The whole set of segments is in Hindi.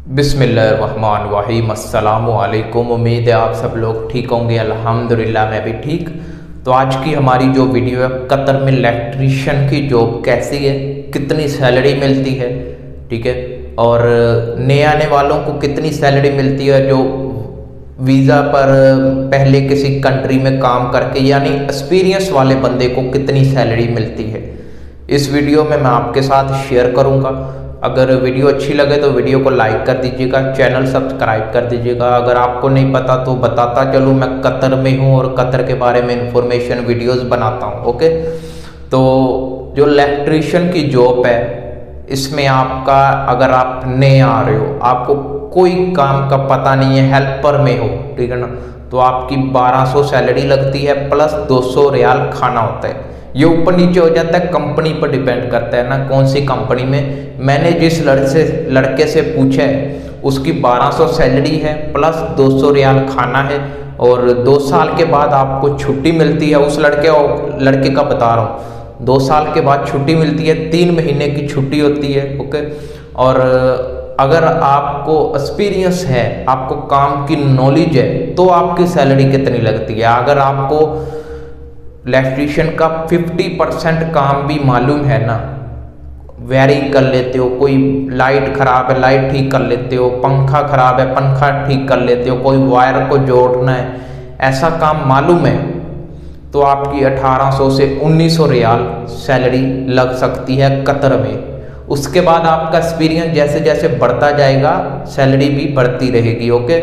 बिस्मिल्लाहिर्रहमानिर्रहीम। अस्सलामु अलैकुम। उम्मीद है आप सब लोग ठीक होंगे। अल्हम्दुलिल्लाह मैं भी ठीक। तो आज की हमारी जो वीडियो है, कतर में इलेक्ट्रीशियन की जॉब कैसी है, कितनी सैलरी मिलती है, ठीक है, और नए आने वालों को कितनी सैलरी मिलती है, जो वीज़ा पर पहले किसी कंट्री में काम करके यानी एक्सपीरियंस वाले बंदे को कितनी सैलरी मिलती है, इस वीडियो में मैं आपके साथ शेयर करूंगा। अगर वीडियो अच्छी लगे तो वीडियो को लाइक कर दीजिएगा, चैनल सब्सक्राइब कर दीजिएगा। अगर आपको नहीं पता तो बताता चलूँ, मैं कतर में हूँ और कतर के बारे में इंफॉर्मेशन वीडियोस बनाता हूँ। ओके, तो जो इलेक्ट्रीशियन की जॉब है, इसमें आपका, अगर आप नए आ रहे हो, आपको कोई काम का पता नहीं है, हेल्पर में हो, ठीक है ना, तो आपकी 1200 सैलरी लगती है प्लस 200 रियाल खाना होता है। ये ऊपर नीचे हो जाता है, कंपनी पर डिपेंड करता है ना कौन सी कंपनी में। मैंने जिस लड़के से पूछा है उसकी 1200 सैलरी है प्लस 200 रियाल खाना है, और 2 साल के बाद आपको छुट्टी मिलती है। उस लड़के का बता रहा हूँ, 2 साल के बाद छुट्टी मिलती है, 3 महीने की छुट्टी होती है। ओके, और अगर आपको एक्सपीरियंस है, आपको काम की नॉलेज है, तो आपकी सैलरी कितनी लगती है। अगर आपको इलेक्ट्रीशियन का 50% काम भी मालूम है ना, वायरिंग कर लेते हो, कोई लाइट खराब है लाइट ठीक कर लेते हो, पंखा खराब है पंखा ठीक कर लेते हो, कोई वायर को जोड़ना है, ऐसा काम मालूम है, तो आपकी 1800 से 1900 रियाल सैलरी लग सकती है कतर में। उसके बाद आपका एक्सपीरियंस जैसे जैसे बढ़ता जाएगा, सैलरी भी बढ़ती रहेगी। ओके,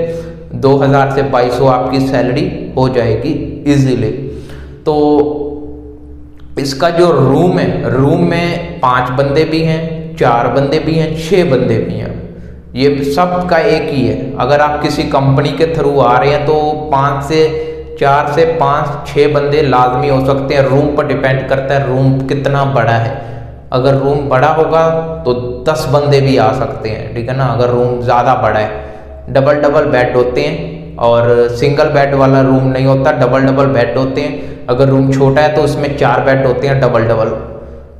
2000 से 2200 आपकी सैलरी हो जाएगी इजीली। तो इसका जो रूम है, रूम में 5 बंदे भी हैं, 4 बंदे भी हैं, 6 बंदे भी हैं, ये सब का एक ही है। अगर आप किसी कंपनी के थ्रू आ रहे हैं तो 4 से 5 6 बंदे लाजमी हो सकते हैं। रूम पर डिपेंड करता है रूम कितना बड़ा है। अगर रूम बड़ा होगा तो 10 बंदे भी आ सकते हैं, ठीक है ना। अगर रूम ज़्यादा बड़ा है, डबल बेड होते हैं, और सिंगल बेड वाला रूम नहीं होता, डबल बेड होते हैं। अगर रूम छोटा है तो उसमें 4 बेड होते हैं डबल,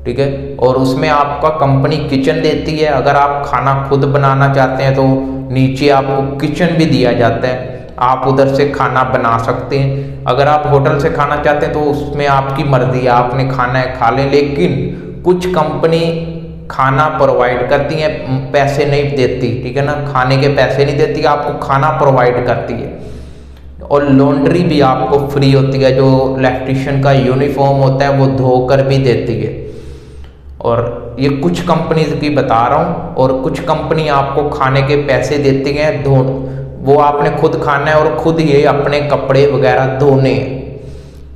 ठीक है। और उसमें आपका कंपनी किचन देती है। अगर आप खाना खुद बनाना चाहते हैं तो नीचे आपको किचन भी दिया जाता है, आप उधर से खाना बना सकते हैं। अगर आप होटल से खाना चाहते हैं तो उसमें आपकी मर्जी है, आपने खाना है खा लें। लेकिन कुछ कंपनी खाना प्रोवाइड करती है, पैसे नहीं देती, ठीक है ना, खाने के पैसे नहीं देती, आपको खाना प्रोवाइड करती है। और लॉन्ड्री भी आपको फ्री होती है, जो इलेक्ट्रीशियन का यूनिफॉर्म होता है वो धोकर भी देती है। और ये कुछ कंपनीज की बता रहा हूँ, और कुछ कंपनी आपको खाने के पैसे देती हैं, वो आपने खुद खाना है और खुद ये अपने कपड़े वगैरह धोने हैं,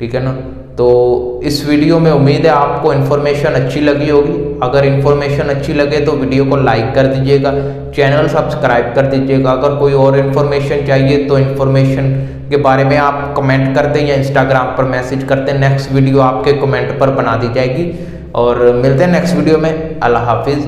ठीक है ना। तो इस वीडियो में उम्मीद है आपको इन्फॉर्मेशन अच्छी लगी होगी। अगर इन्फॉर्मेशन अच्छी लगे तो वीडियो को लाइक कर दीजिएगा, चैनल सब्सक्राइब कर दीजिएगा। अगर कोई और इन्फॉर्मेशन चाहिए तो इन्फॉर्मेशन के बारे में आप कमेंट कर दें या इंस्टाग्राम पर मैसेज करते हैं, नेक्स्ट वीडियो आपके कमेंट पर बना दी जाएगी। और मिलते हैं नेक्स्ट वीडियो में। अल्लाह हाफिज़।